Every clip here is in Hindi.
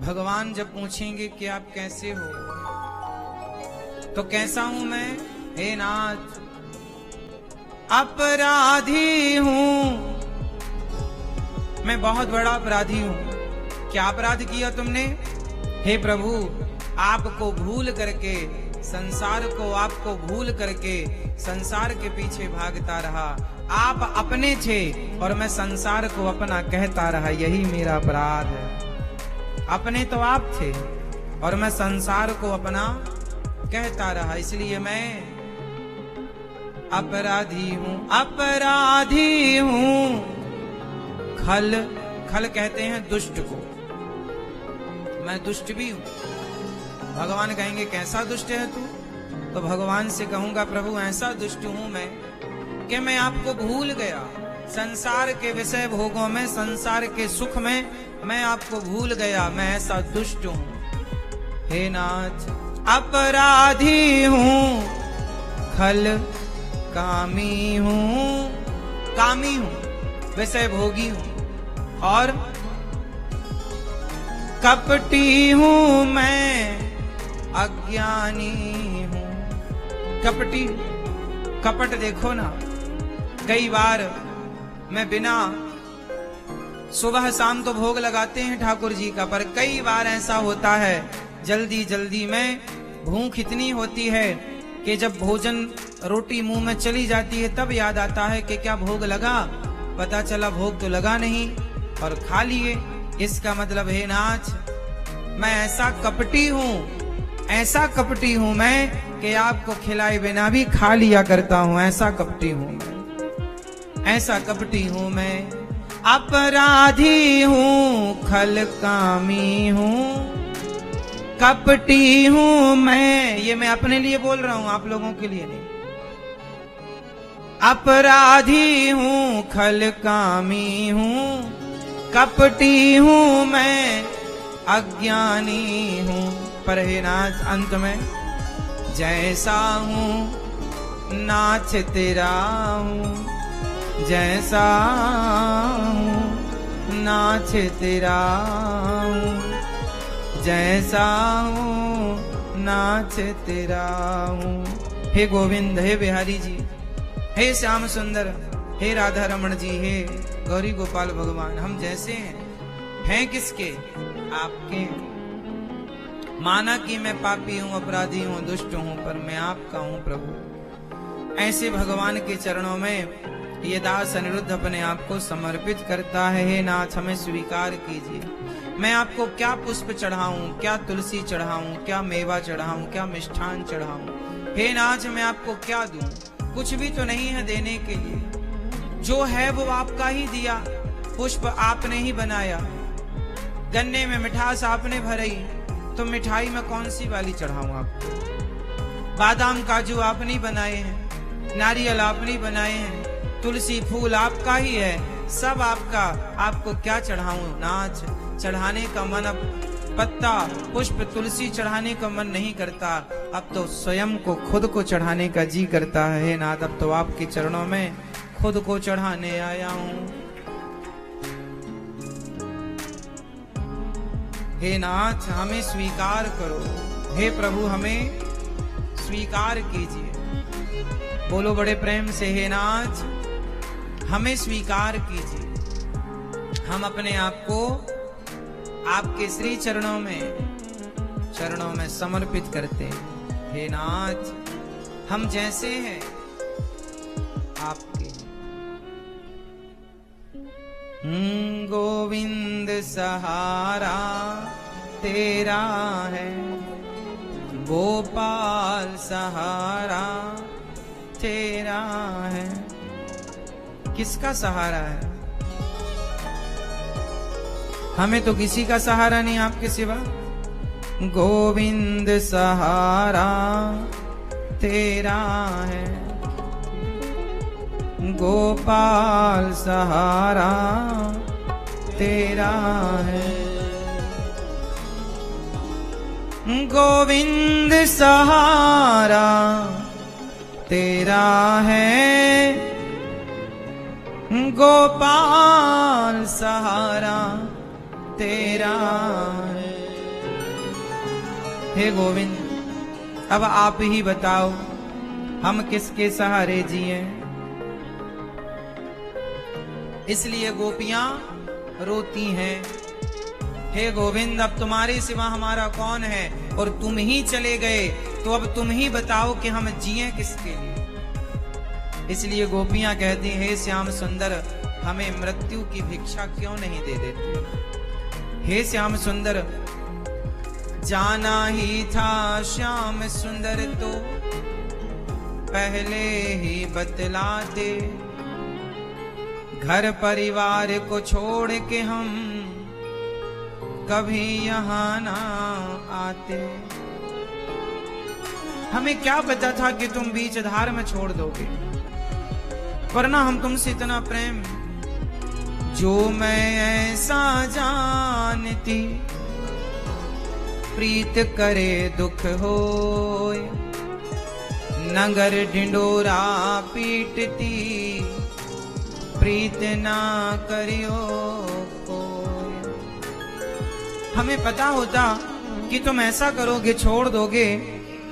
भगवान जब पूछेंगे कि आप कैसे हो, तो कैसा हूं मैं? हे नाथ, अपराधी हूं, मैं बहुत बड़ा अपराधी हूं। क्या अपराध किया तुमने? हे प्रभु, आपको भूल करके, संसार को आपको भूल करके संसार के पीछे भागता रहा। आप अपने थे और मैं संसार को अपना कहता रहा, यही मेरा अपराध है। अपने तो आप थे और मैं संसार को अपना कहता रहा, इसलिए मैं अपराधी हूं, अपराधी हूं। खल खल कहते हैं दुष्ट को, मैं दुष्ट भी हूं। भगवान कहेंगे कैसा दुष्ट है तू? तो भगवान से कहूंगा प्रभु ऐसा दुष्ट हूं मैं कि मैं आपको भूल गया। संसार के विषय भोगों में, संसार के सुख में मैं आपको भूल गया। मैं ऐसा दुष्ट हूं। हे नाथ, अपराधी हूं, खल कामी हूं, कामी हूं, विषय भोगी हूं और कपटी हूं, मैं अज्ञानी हूं। कपटी, कपट देखो ना, कई बार मैं बिना, सुबह शाम तो भोग लगाते हैं ठाकुर जी का, पर कई बार ऐसा होता है जल्दी जल्दी में भूख इतनी होती है कि जब भोजन रोटी मुंह में चली जाती है तब याद आता है कि क्या भोग लगा? पता चला भोग तो लगा नहीं और खा लिए। इसका मतलब है नाथ, मैं ऐसा कपटी हूं, ऐसा कपटी हूं मैं कि आपको खिलाए बिना भी खा लिया करता हूं। ऐसा कपटी हूं मैं, ऐसा कपटी हूं मैं। अपराधी हूं, खल कामी हूं, कपटी हूं मैं। ये मैं अपने लिए बोल रहा हूं, आप लोगों के लिए नहीं। अपराधी हूं, खल कामी हूं, कपटी हूं मैं, अज्ञानी हूं। पर हे नाथ, अंत में जैसा हूं नाथ तेरा हूं, जैसा हूं नाथ तेरा हूं, जैसा हूं नाथ तेरा हूं। हे गोविंद, हे बिहारी जी, हे श्याम सुंदर, हे राधा रमण जी, हे गौरी गोपाल भगवान, हम जैसे हैं किसके? आपके। माना कि मैं पापी हूं, अपराधी हूं, दुष्ट हूं, पर मैं आपका हूं प्रभु। ऐसे भगवान के चरणों में ये दास अनिरुद्ध अपने आप को समर्पित करता है। हे नाथ, हमें स्वीकार कीजिए। मैं आपको क्या पुष्प चढ़ाऊं, क्या तुलसी चढ़ाऊं, क्या मेवा चढ़ाऊं, क्या मिष्ठान चढ़ाऊं? हे नाथ, मैं आपको क्या दूं? कुछ भी तो नहीं है देने के लिए। जो है वो आपका ही दिया, पुष्प आपने ही बनाया, गन्ने में मिठास आपने भरी, तो मिठाई में कौन सी वाली चढ़ाऊं आपको? बादाम काजू आपने बनाए हैं, नारियल आपने बनाए हैं, तुलसी फूल आपका ही है, सब आपका। आपको क्या चढ़ाऊं नाथ? चढ़ाने का मन अब, पत्ता पुष्प तुलसी चढ़ाने का मन नहीं करता, अब तो स्वयं को, खुद को चढ़ाने का जी करता है। हे नाथ, अब तो आपके चरणों में खुद को चढ़ाने आया हूं। हे नाथ, हमें स्वीकार करो। हे प्रभु, हमें स्वीकार कीजिए। बोलो बड़े प्रेम से, हे नाथ, हमें स्वीकार कीजिए। हम अपने आप को आपके श्री चरणों में समर्पित करते हैं। हे नाथ, हम जैसे हैं आपके। गोविंद सहारा तेरा है, गोपाल सहारा तेरा है। किसका सहारा है? हमें तो किसी का सहारा नहीं आपके सिवा। गोविंद सहारा तेरा है, गोपाल सहारा तेरा है। गोविंद सहारा तेरा है, गोपाल सहारा तेरा है। हे गोविंद, अब आप ही बताओ हम किसके सहारे जिए। इसलिए गोपियां रोती हैं, हे गोविंद अब तुम्हारे सिवा हमारा कौन है, और तुम ही चले गए तो अब तुम ही बताओ कि हम जिए किसके लिए। इसलिए गोपियां कहती हैं, हे श्याम सुंदर हमें मृत्यु की भिक्षा क्यों नहीं दे देते। हे श्याम सुंदर, जाना ही था श्याम सुंदर तो पहले ही बतलाते, घर परिवार को छोड़ के हम कभी यहाँ ना आते। हमें क्या पता था कि तुम बीच धार में छोड़ दोगे, वरना हम तुमसे इतना प्रेम। जो मैं ऐसा जानती, प्रीत करे दुख होय, नगर ढिंडोरा पीटती, प्रीत ना करियो कोय। हमें पता होता कि तुम ऐसा करोगे, छोड़ दोगे,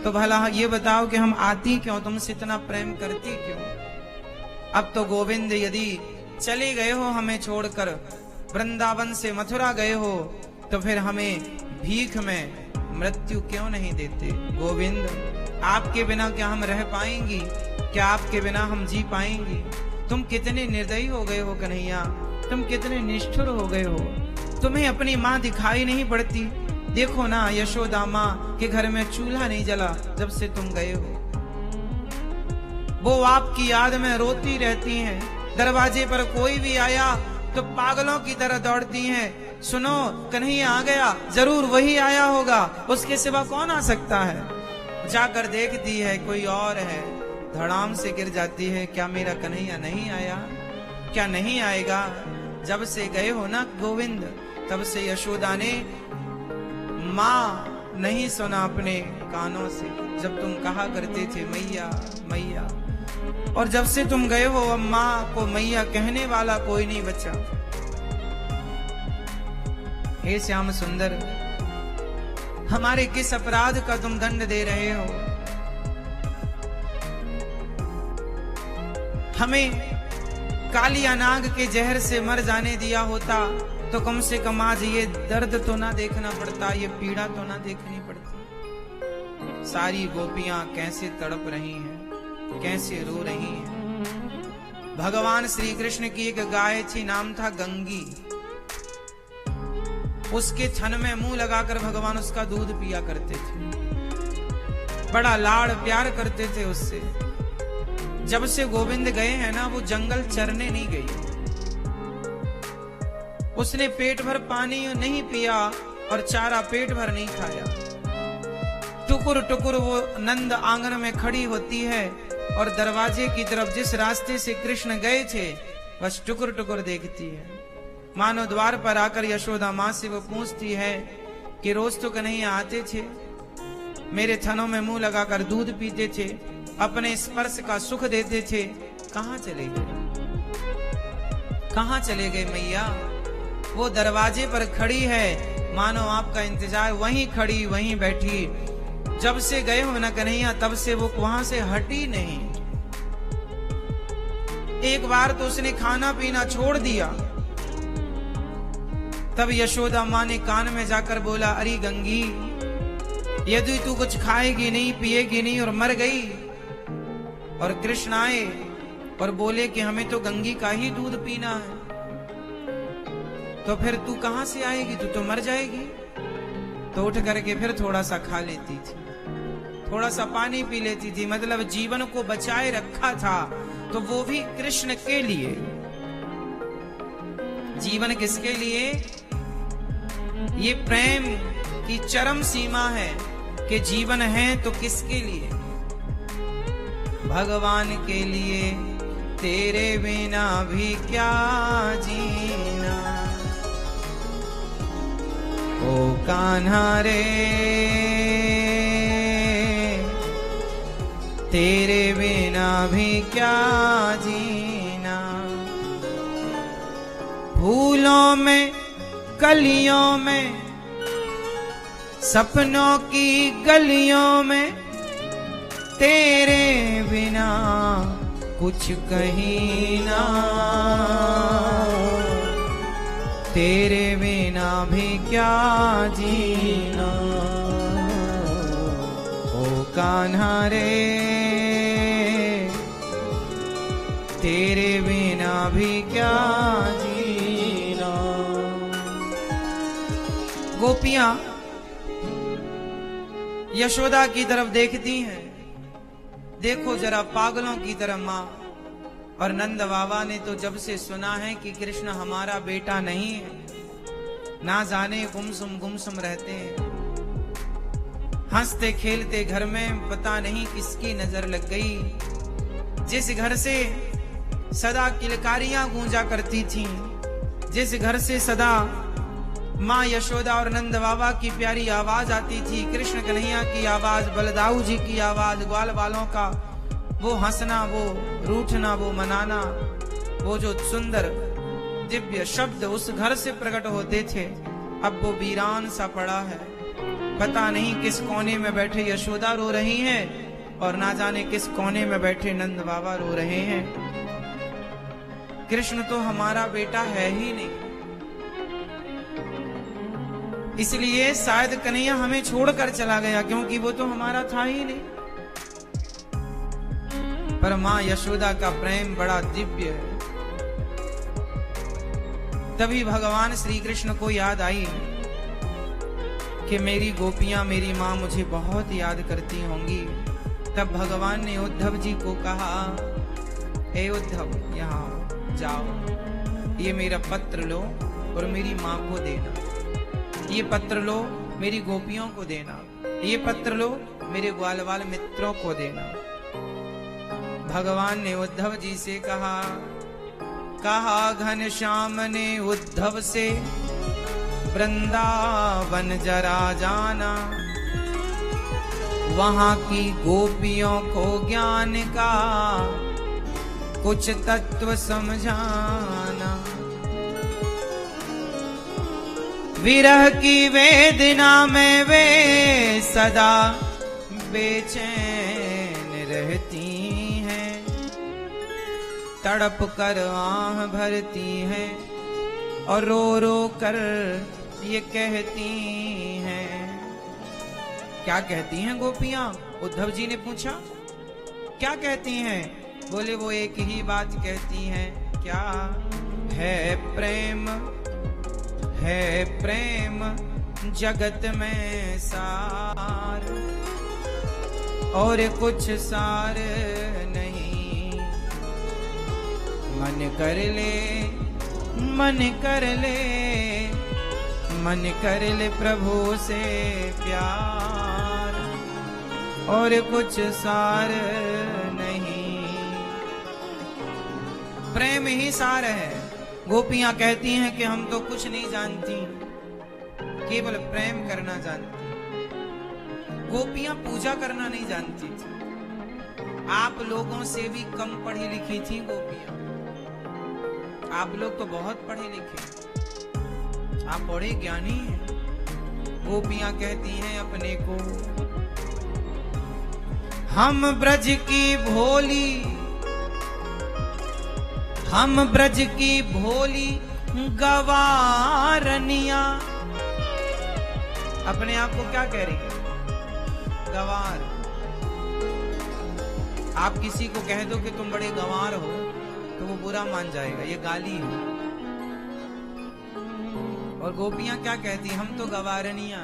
तो भला ये बताओ कि हम आती क्यों, तुमसे इतना प्रेम करती क्यों। अब तो गोविंद यदि चले गए हो हमें छोड़कर, वृंदावन से मथुरा गए हो, तो फिर हमें भीख में मृत्यु क्यों नहीं देते। गोविंद आपके बिना क्या हम रह पाएंगी, क्या आपके बिना हम जी पाएंगी। तुम कितने निर्दयी हो गए हो कन्हैया, तुम कितने निष्ठुर हो गए हो। तुम्हें अपनी माँ दिखाई नहीं पड़ती। देखो ना यशोदा माँ के घर में चूल्हा नहीं जला जब से तुम गए हो। वो आपकी याद में रोती रहती हैं। दरवाजे पर कोई भी आया तो पागलों की तरह दौड़ती हैं। सुनो कन्हैया आ गया, जरूर वही आया होगा, उसके सिवा कौन आ सकता है। जाकर देखती है कोई और है, धड़ाम से गिर जाती है। क्या मेरा कन्हैया नहीं आया, क्या नहीं आएगा। जब से गए हो ना गोविंद, तब से यशोदा ने माँ नहीं सुना अपने कानों से, जब तुम कहा करते थे मैया मैया। और जब से तुम गए हो अब माँ को मैया कहने वाला कोई नहीं बचा। हे श्याम सुंदर, हमारे किस अपराध का तुम दंड दे रहे हो। हमें कालिया नाग के जहर से मर जाने दिया होता तो कम से कम आज ये दर्द तो ना देखना पड़ता, ये पीड़ा तो ना देखनी पड़ती। सारी गोपियां कैसे तड़प रही हैं, कैसे रो रही हैं। भगवान श्री कृष्ण की एक गाय थी, नाम था गंगी। उसके थन में मुंह लगाकर भगवान उसका दूध पिया करते थे, बड़ा लाड़ प्यार करते थे उससे। जब से गोविंद गए हैं ना, वो जंगल चरने नहीं गई। उसने पेट भर पानी नहीं पिया और चारा पेट भर नहीं खाया। टुकुर टुकुर वो नंद आंगन में खड़ी होती है और दरवाजे की तरफ जिस रास्ते से कृष्ण गए थे बस टुकुर टुकुर देखती है। मानो द्वार पर आकर यशोदा माँ से वो पूछती है कि रोज तो कन्हैया आते थे, मेरे थनों में मुंह लगाकर दूध पीते थे, अपने स्पर्श का सुख देते थे, कहाँ चले गए, कहाँ चले गए मैया। वो दरवाजे पर खड़ी है, मानो आपका इंतजार, वहीं खड़ी वहीं बैठी। जब से गए हो ना कन्हैया, तब से वो वहां से हटी नहीं। एक बार तो उसने खाना पीना छोड़ दिया। तब यशोदा माँ ने कान में जाकर बोला, अरे गंगी, यदि तू कुछ खाएगी नहीं पिएगी नहीं और मर गई, और कृष्ण आए और बोले कि हमें तो गंगी का ही दूध पीना है, तो फिर तू कहां से आएगी, तू तो मर जाएगी। तो उठ करके फिर थोड़ा सा खा लेती थी, थोड़ा सा पानी पी लेती थी, मतलब जीवन को बचाए रखा था। तो वो भी कृष्ण के लिए। जीवन किसके लिए? ये प्रेम की चरम सीमा है कि जीवन है तो किसके लिए? भगवान के लिए। तेरे बिना भी क्या जीना, ओ कान्हा रे, तेरे बिना भी क्या जीना। फूलों में कलियों में सपनों की गलियों में तेरे बिना कुछ कहीं ना, तेरे बिना भी क्या जीना। ओ कान्हा रे तेरे बिना भी क्या जीना। गोपियां यशोदा की तरफ देखती हैं, देखो जरा पागलों की तरह मां। और नंद बाबा ने तो जब से सुना है कि कृष्ण हमारा बेटा नहीं है, ना जाने गुमसुम रहते हैं। हंसते खेलते घर में पता नहीं किसकी नजर लग गई। जिस घर से सदा किलकारियां गूंजा करती थीं, जिस घर से सदा माँ यशोदा और नंद बाबा की प्यारी आवाज आती थी, कृष्ण कन्हैया की आवाज, बलदाऊ जी की आवाज, ग्वाल वालों का वो हंसना, वो रूठना, वो मनाना, वो जो सुंदर दिव्य शब्द उस घर से प्रकट होते थे, अब वो वीरान सा पड़ा है। पता नहीं किस कोने में बैठे यशोदा रो रही हैं और ना जाने किस कोने में बैठे नंद बाबा रो रहे हैं। कृष्ण तो हमारा बेटा है ही नहीं, इसलिए शायद कन्हैया हमें छोड़कर चला गया, क्योंकि वो तो हमारा था ही नहीं। पर मां यशोदा का प्रेम बड़ा दिव्य है। तभी भगवान श्री कृष्ण को याद आई कि मेरी गोपियां, मेरी मां मुझे बहुत याद करती होंगी। तब भगवान ने उद्धव जी को कहा, हे उद्धव यहाँ जाओ, ये मेरा पत्र लो और मेरी मां को देना। ये पत्र लो मेरी गोपियों को देना, ये पत्र लो मेरे ग्वालवाल मित्रों को देना। भगवान ने उद्धव जी से कहा घनश्याम ने उद्धव से, वृंदावन जरा जाना, वहां की गोपियों को ज्ञान का कुछ तत्व समझाना। विरह की वेदना में वे सदा बेचैन रहती हैं, तड़प कर आह भरती हैं और रो रो कर ये कहती हैं। क्या कहती हैं गोपियां? उद्धव जी ने पूछा, क्या कहती हैं? बोले वो एक ही बात कहती हैं, क्या है प्रेम, है प्रेम जगत में सार, और कुछ सार नहीं। मन कर ले, मन कर ले, मन कर ले प्रभु से प्यार, और कुछ सार नहीं। प्रेम ही सार है। गोपियां कहती हैं कि हम तो कुछ नहीं जानती, केवल प्रेम करना जानती। गोपियां पूजा करना नहीं जानती थी। आप लोगों से भी कम पढ़ी लिखी थी गोपियां। आप लोग तो बहुत पढ़े लिखे, आप बड़े ज्ञानी हैं। गोपियां कहती हैं अपने को, हम ब्रज की भोली, हम ब्रज की भोली गवारनिया। अपने आप को क्या कह रही है? गवार। आप किसी को कह दो कि तुम बड़े गंवार हो तो वो बुरा मान जाएगा, ये गाली है। और गोपियां क्या कहती, हम तो गवारनिया,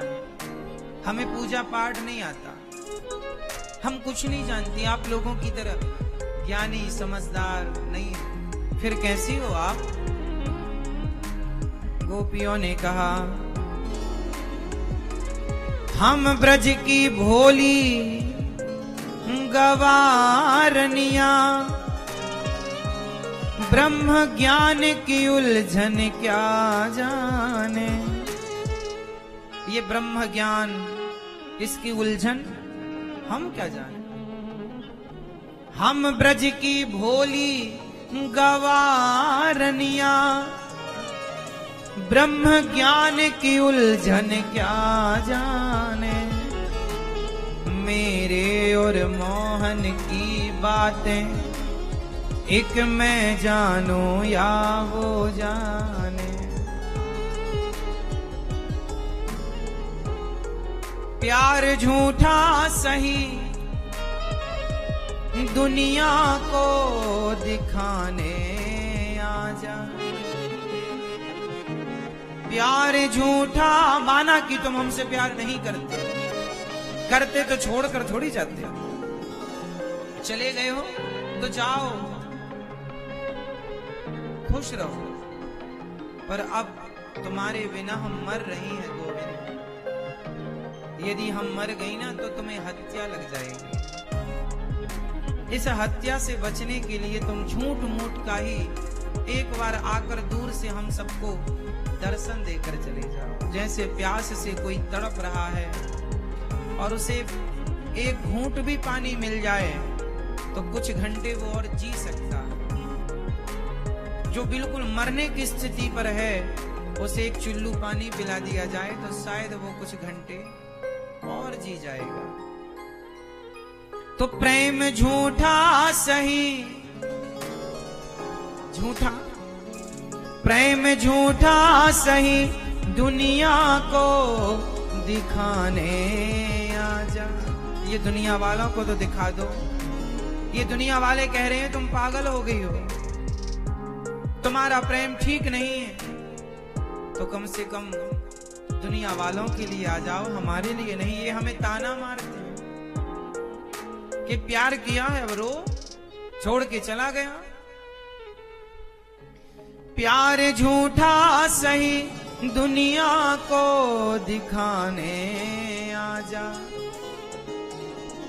हमें पूजा पाठ नहीं आता, हम कुछ नहीं जानती, आप लोगों की तरह ज्ञानी समझदार नहीं। फिर कैसी हो आप? गोपियों ने कहा, हम ब्रज की भोली गवारनिया, ब्रह्म ज्ञान की उलझन क्या जाने। ये ब्रह्म ज्ञान, इसकी उलझन हम क्या जाने। हम ब्रज की भोली गवारनिया, ब्रह्म ज्ञान की उलझन क्या जाने, मेरे और मोहन की बातें एक मैं जानूं या वो जाने। प्यार झूठा सही दुनिया को दिखाने आजा। प्यार झूठा, माना कि तुम हमसे प्यार नहीं करते, करते तो छोड़कर थोड़ी जाते। चले गए हो तो जाओ, खुश रहो, पर अब तुम्हारे बिना हम मर रही हैं गोविंद। यदि हम मर गई ना तो तुम्हें हत्या लग जाएगी। इस हत्या से बचने के लिए तुम झूठ मूठ का ही एक बार आकर दूर से हम सबको दर्शन देकर चले जाओ। जैसे प्यास से कोई तड़प रहा है और उसे एक घूंट भी पानी मिल जाए तो कुछ घंटे वो और जी सकता है। जो बिल्कुल मरने की स्थिति पर है उसे एक चुल्लू पानी पिला दिया जाए तो शायद वो कुछ घंटे और जी जाएगा। तो प्रेम झूठा सही, झूठा प्रेम झूठा सही दुनिया को दिखाने आजा। ये दुनिया वालों को तो दिखा दो। ये दुनिया वाले कह रहे हैं तुम पागल हो गई हो, तुम्हारा प्रेम ठीक नहीं है, तो कम से कम दुनिया वालों के लिए आ जाओ, हमारे लिए नहीं। ये हमें ताना मारते हैं कि प्यार किया है अब रो, छोड़ के चला गया। प्यार झूठा सही दुनिया को दिखाने आजा,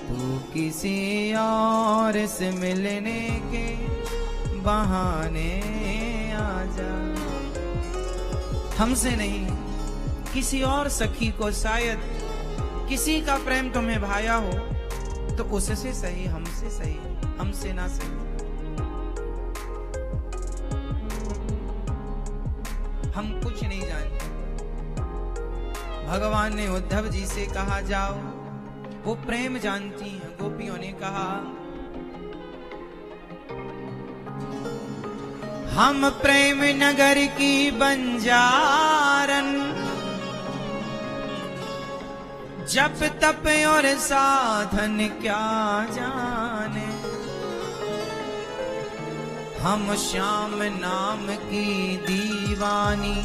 तू किसी और से मिलने के बहाने आजा। हमसे नहीं, किसी और सखी को, शायद किसी का प्रेम तुम्हें भाया हो तो उससे सही, हमसे सही, हमसे ना सही। हम कुछ नहीं जानते। भगवान ने उद्धव जी से कहा जाओ, वो प्रेम जानती हैं। गोपियों ने कहा हम प्रेम नगर की बंजारन, जप तप और साधन क्या जाने। हम श्याम नाम की दीवानी,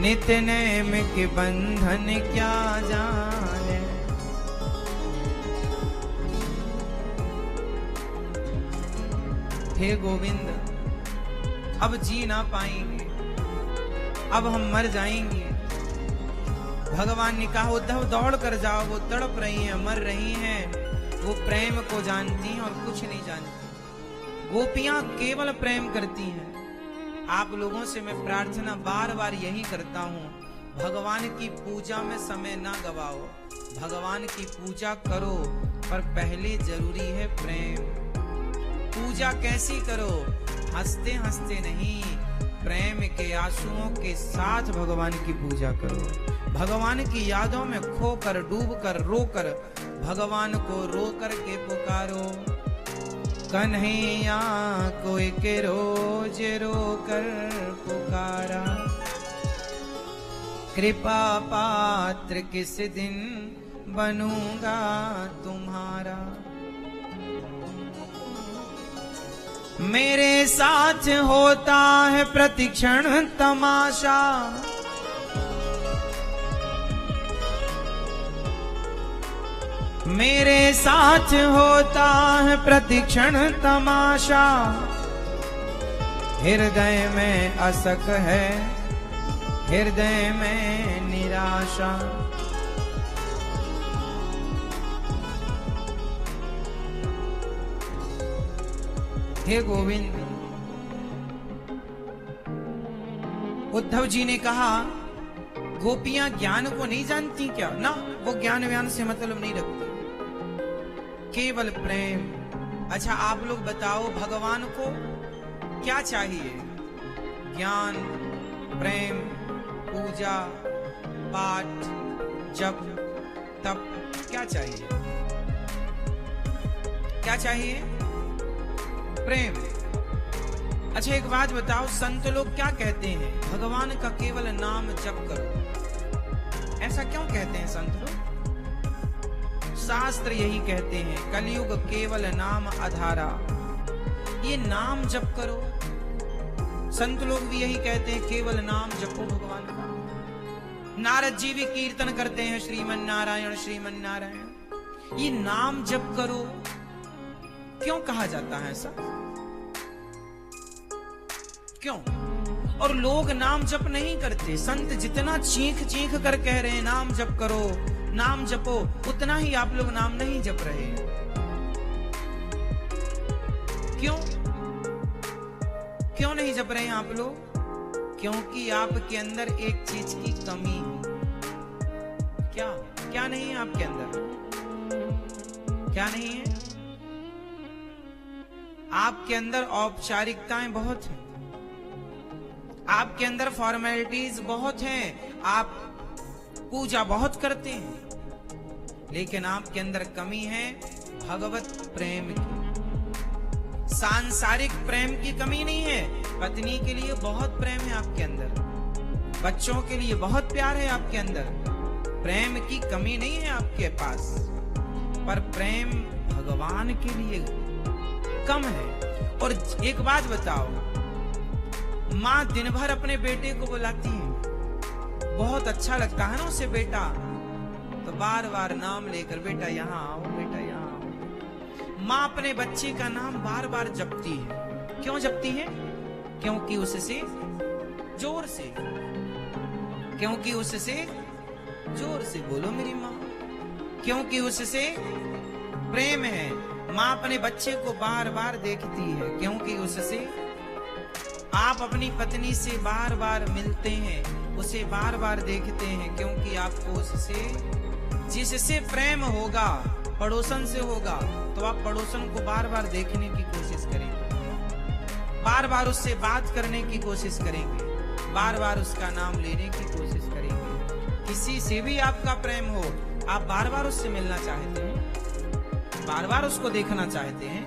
नित नेम के बंधन क्या जाने। हे गोविंद, अब जी ना पाएंगे, अब हम मर जाएंगे। भगवान ने कहा उद्धव दौड़ कर जाओ, वो तड़प रही हैं, मर रही हैं, वो प्रेम को जानती हैं और कुछ नहीं जानती। गोपियां केवल प्रेम करती हैं। आप लोगों से मैं प्रार्थना बार बार यही करता हूँ, भगवान की पूजा में समय ना गवाओ। भगवान की पूजा करो, पर पहले जरूरी है प्रेम। पूजा कैसी करो? हंसते हंसते नहीं, प्रेम के आंसुओं के साथ भगवान की पूजा करो। भगवान की यादों में खोकर, डूबकर, रोकर भगवान को रो कर के पुकारो। कन्हैया को एक रोज रो कर पुकारा, कृपा पात्र किस दिन बनूंगा तुम्हारा। मेरे साथ होता है प्रतिक्षण तमाशा, मेरे साथ होता है प्रतिक्षण तमाशा। हृदय में असक है, हृदय में निराशा। हे गोविंद, उद्धव जी ने कहा गोपियां ज्ञान को नहीं जानती क्या? ना, वो ज्ञान व्यान से मतलब नहीं रखती, केवल प्रेम। अच्छा आप लोग बताओ, भगवान को क्या चाहिए? ज्ञान, प्रेम, पूजा, पाठ, जप, तप, क्या चाहिए? क्या चाहिए? प्रेम। अच्छा एक बात बताओ, संत लोग क्या कहते हैं? भगवान का केवल नाम जप करो। ऐसा क्यों कहते हैं संत लोग? शास्त्र यही कहते हैं, कलयुग केवल नाम आधारा। ये नाम जप करो। संत लोग भी यही कहते हैं, केवल नाम जपो भगवान का। नारद जी भी कीर्तन करते हैं, श्रीमन नारायण श्रीमन नारायण। ये नाम जप करो। क्यों कहा जाता है ऐसा? क्यों? और लोग नाम जप नहीं करते। संत जितना चीख चीख कर कह रहे हैं नाम जप करो, नाम जपो, उतना ही आप लोग नाम नहीं जप रहे हैं। क्यों? क्यों नहीं जप रहे हैं आप लोग? क्योंकि आपके अंदर एक चीज की कमी है। क्या? क्या नहीं है आपके अंदर? क्या नहीं है? आपके अंदर औपचारिकताएं बहुत हैं, आपके अंदर फॉर्मेलिटीज बहुत हैं, आप पूजा बहुत करते हैं, लेकिन आपके अंदर कमी है भगवत प्रेम की। सांसारिक प्रेम की कमी नहीं है। पत्नी के लिए बहुत प्रेम है आपके अंदर, बच्चों के लिए बहुत प्यार है आपके अंदर, प्रेम की कमी नहीं है आपके पास, पर प्रेम भगवान के लिए कम है। और एक बात बताओ, माँ दिन भर अपने बेटे को बुलाती है, बहुत अच्छा लगता है ना उसे बेटा, तो बार बार नाम लेकर बेटा यहाँ आओ, बेटा यहाँ आओ। माँ अपने बच्चे का नाम बार बार जपती है। क्यों जपती है? क्योंकि उससे जोर से, क्योंकि उससे जोर से बोलो मेरी माँ, क्योंकि उससे प्रेम है। माँ अपने बच्चे को बार बार देखती है, क्योंकि उससे आप अपनी पत्नी से बार बार मिलते हैं, उसे बार बार देखते हैं, क्योंकि आपको उससे, जिससे प्रेम होगा पड़ोसन से होगा, तो आप पड़ोसन को बार बार देखने की कोशिश करेंगे, बार बार उससे बात करने की कोशिश करेंगे, बार बार उसका नाम लेने की कोशिश करेंगे। किसी से भी आपका प्रेम हो, आप बार बार उससे मिलना चाहते हैं, बार बार उसको देखना चाहते हैं,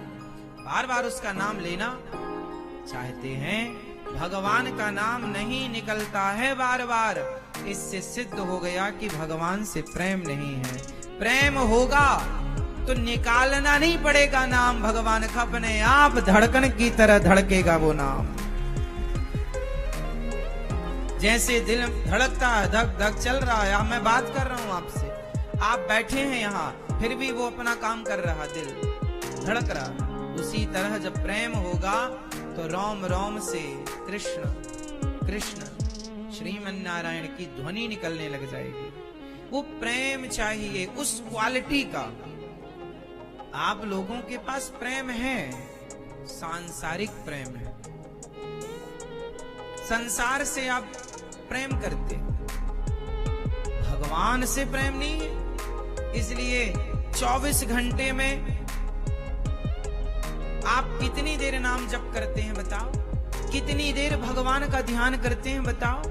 बार बार उसका नाम लेना चाहते हैं। भगवान का नाम नहीं निकलता है बार बार, इससे सिद्ध हो गया कि भगवान से प्रेम नहीं है। प्रेम होगा तो निकालना नहीं पड़ेगा नाम भगवान का, अपने आप धड़कन की तरह धड़केगा वो नाम। जैसे दिल धड़कता है, धक धक चल रहा है, मैं बात कर रहा हूं आपसे, आप बैठे हैं यहाँ, फिर भी वो अपना काम कर रहा, दिल धड़क रहा। उसी तरह जब प्रेम होगा तो रोम रोम से कृष्ण कृष्ण श्रीमन नारायण की ध्वनि निकलने लग जाएगी। वो प्रेम चाहिए, उस क्वालिटी का। आप लोगों के पास प्रेम है, सांसारिक प्रेम है, संसार से आप प्रेम करते, भगवान से प्रेम नहीं है। इसलिए 24 घंटे में आप कितनी देर नाम जप करते हैं बताओ? कितनी देर भगवान का ध्यान करते हैं बताओ?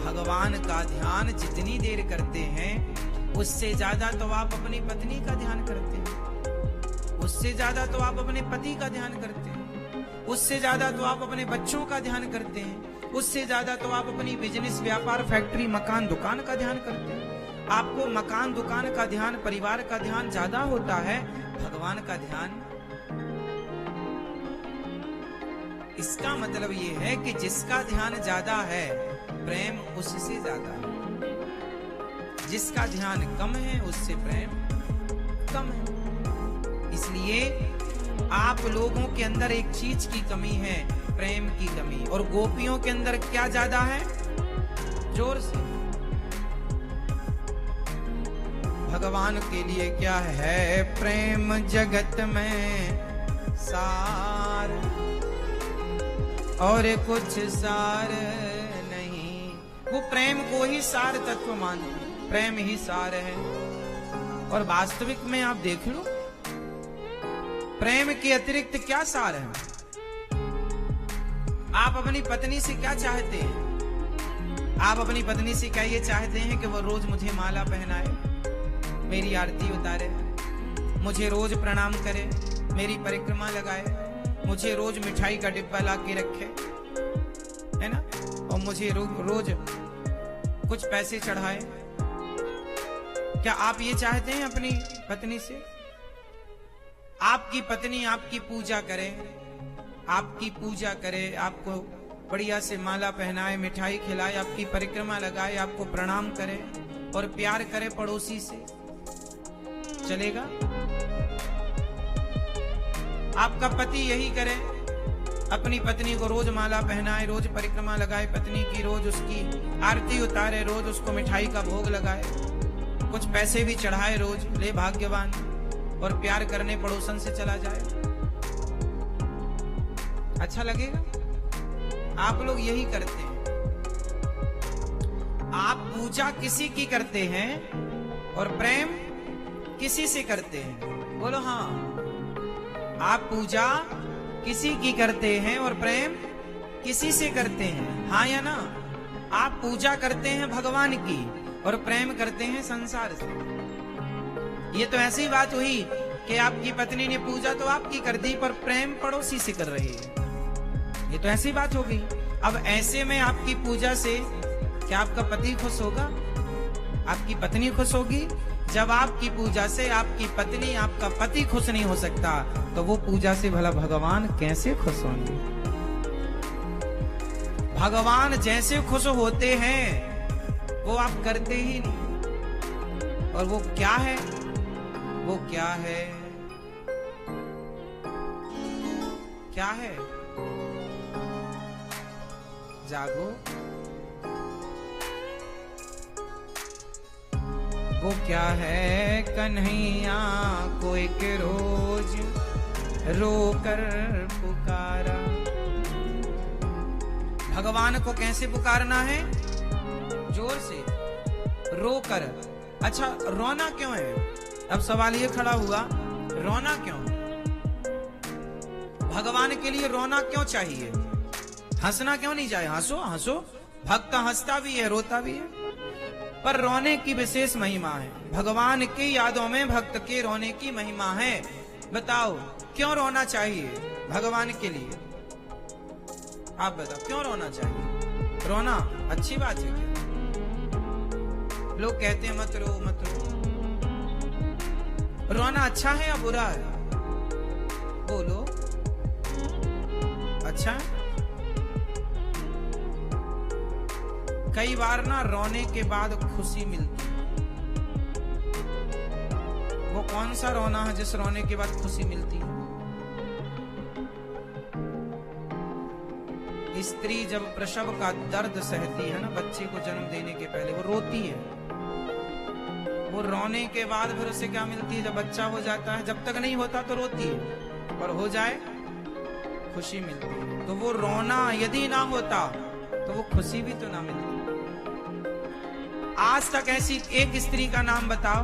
भगवान का ध्यान जितनी देर करते हैं, उससे ज्यादा तो आप अपनी पत्नी का ध्यान करते हैं, उससे ज्यादा तो आप अपने पति का ध्यान करते हैं, उससे ज्यादा तो आप अपने बच्चों का ध्यान करते हैं, उससे ज्यादा तो आप अपनी बिजनेस, व्यापार, फैक्ट्री, मकान, दुकान का ध्यान करते हैं। आपको मकान, दुकान का ध्यान, परिवार का ध्यान ज्यादा होता है, भगवान का ध्यान। इसका मतलब ये है कि जिसका ध्यान ज्यादा है, प्रेम उससे ज्यादा है, जिसका ध्यान कम है उससे प्रेम कम है। इसलिए आप लोगों के अंदर एक चीज की कमी है, प्रेम की कमी। और गोपियों के अंदर क्या ज्यादा है? जोर से भगवान के लिए क्या है? प्रेम जगत में सार, और कुछ सार नहीं। वो प्रेम को ही सार तत्व मानते, प्रेम ही सार है। और वास्तविक में आप देख लो, प्रेम के अतिरिक्त क्या सार है? आप अपनी पत्नी से क्या चाहते हैं? आप अपनी पत्नी से क्या ये चाहते हैं कि वो रोज मुझे माला पहनाए, मेरी आरती उतारे, मुझे रोज प्रणाम करे, मेरी परिक्रमा लगाए, मुझे रोज मिठाई का डिब्बा ला के रखे, है ना, और मुझे रोज कुछ पैसे चढ़ाए? क्या आप ये चाहते हैं अपनी पत्नी से? आपकी पत्नी आपकी पूजा करे, आपकी पूजा करे, आपको बढ़िया से माला पहनाए, मिठाई खिलाए, आपकी परिक्रमा लगाए, आपको प्रणाम करे और प्यार करे पड़ोसी से, चलेगा? आपका पति यही करे, अपनी पत्नी को रोज माला पहनाए, रोज परिक्रमा लगाए, पत्नी की रोज उसकी आरती उतारे, रोज उसको मिठाई का भोग लगाए, कुछ पैसे भी चढ़ाए रोज, ले भाग्यवान, और प्यार करने पड़ोसन से चला जाए, अच्छा लगेगा? आप लोग यही करते हैं। आप पूजा किसी की करते हैं और प्रेम किसी से करते हैं? बोलो हाँ। आप पूजा किसी की करते हैं और प्रेम किसी से करते हैं, हाँ या ना? आप पूजा करते हैं भगवान की और प्रेम करते हैं संसार से। ये तो ऐसी बात हुई कि आपकी पत्नी ने पूजा तो आपकी कर दी पर प्रेम पड़ोसी से कर रही है, ये तो ऐसी बात हो गई। अब ऐसे में आपकी पूजा से क्या आपका पति खुश होगा? आपकी पत्नी खुश होगी? जब आपकी पूजा से आपकी पत्नी आपका पति खुश नहीं हो सकता तो वो पूजा से भला भगवान कैसे खुश होंगे? भगवान जैसे खुश होते हैं वो आप करते ही नहीं। और वो क्या है? वो क्या है? क्या है? जागो। वो क्या है? कन्हैया को एक रोज रोकर पुकारा। भगवान को कैसे पुकारना है? जोर से, रोकर। अच्छा, रोना क्यों है? अब सवाल ये खड़ा हुआ, रोना क्यों? भगवान के लिए रोना क्यों चाहिए? हंसना क्यों नहीं चाहिए? हंसो हंसो, भक्त हंसता भी है, रोता भी है, पर रोने की विशेष महिमा है। भगवान की यादों में भक्त के रोने की महिमा है। बताओ क्यों रोना चाहिए भगवान के लिए? आप बताओ क्यों रोना चाहिए? रोना अच्छी बात है क्या? लोग कहते हैं मत रो मत रो। रोना अच्छा है या बुरा है? बोलो, अच्छा है? कई बार ना रोने के बाद खुशी मिलती है। वो कौन सा रोना है जिस रोने के बाद खुशी मिलती है? स्त्री जब प्रसव का दर्द सहती है ना, बच्चे को जन्म देने के पहले वो रोती है। वो रोने के बाद फिर उसे क्या मिलती है? जब बच्चा हो जाता है, जब तक नहीं होता तो रोती है, और हो जाए खुशी मिलती है। तो वो रोना यदि ना होता तो वो खुशी भी तो ना मिलती। आज तक ऐसी एक स्त्री का नाम बताओ,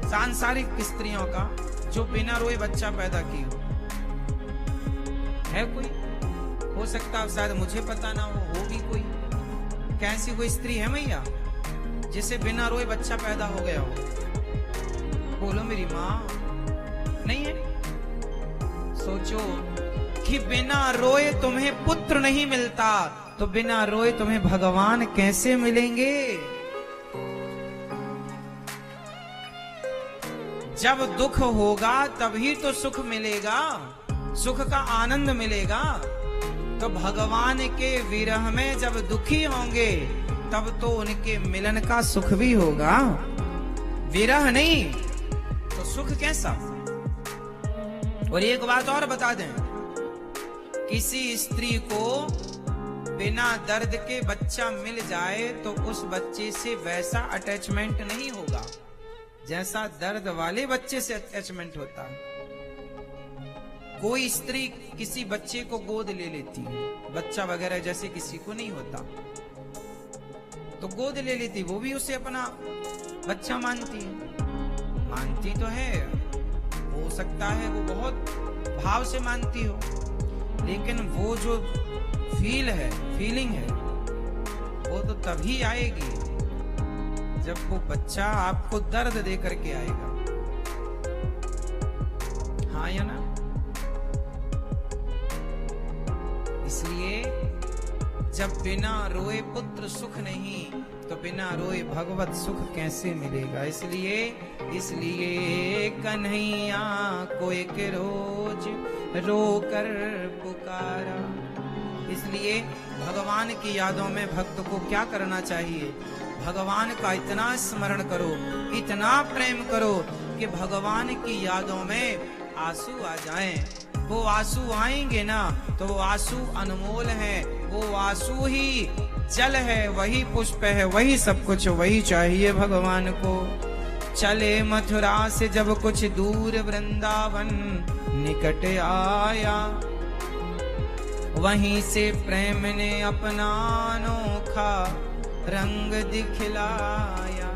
सांसारिक स्त्रियों का, जो बिना रोए बच्चा पैदा की हो? है कोई? हो सकता है, शायद मुझे पता ना हो भी कोई। क्या ऐसी कोई स्त्री है मैया जिसे बिना रोए बच्चा पैदा हो गया हो? बोलो मेरी माँ। नहीं है? सोचो कि बिना रोए तुम्हें पुत्र नहीं मिलता तो बिना रोए तुम्हें भगवान कैसे मिलेंगे? जब दुख होगा तभी तो सुख मिलेगा, सुख का आनंद मिलेगा। तो भगवान के विरह में जब दुखी होंगे तब तो उनके मिलन का सुख भी होगा। विरह नहीं तो सुख कैसा? और एक बात और बता दें, किसी स्त्री को बिना दर्द के बच्चा मिल जाए तो उस बच्चे से वैसा अटैचमेंट नहीं होगा जैसा दर्द वाले बच्चे से अटैचमेंट होता है। कोई स्त्री किसी बच्चे को गोद ले लेती है, बच्चा वगैरह जैसे किसी को नहीं होता, तो गोद ले लेती, वो भी उसे अपना बच्चा मानती है। मानती तो है, हो सकता है वो बहुत भाव से मानती हो, लेकिन वो जो फीलिंग है वो तो तभी आएगी जब वो बच्चा आपको दर्द दे करके आएगा। हाँ या ना? इसलिए जब बिना रोए पुत्र सुख नहीं, तो बिना रोए भगवत सुख कैसे मिलेगा। इसलिए कन्हैया को एक रोज रो कर पुकारा। इसलिए भगवान की यादों में भक्त को क्या करना चाहिए? भगवान का इतना स्मरण करो, इतना प्रेम करो कि भगवान की यादों में आंसू आ जाएं। वो आंसू आएंगे ना तो वो आंसू अनमोल है, वो आंसू ही जल है, वही पुष्प है, वही सब कुछ, वही चाहिए भगवान को। चले मथुरा से जब कुछ दूर वृंदावन निकट आया, वहीं से प्रेम ने अपना अनोखा रंग दिखलाया।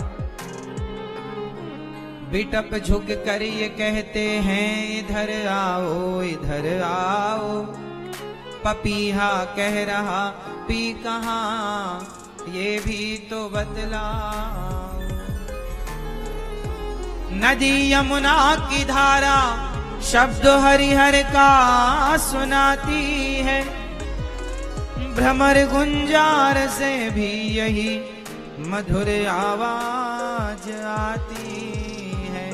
बिटप झुक कर ये कहते हैं इधर आओ इधर आओ, पपीहा कह रहा पी कहाँ ये भी तो बतलाओ। नदी यमुना की धारा शब्द हरिहर का सुनाती है, भ्रमर गुंजार से भी यही मधुर आवाज आती है।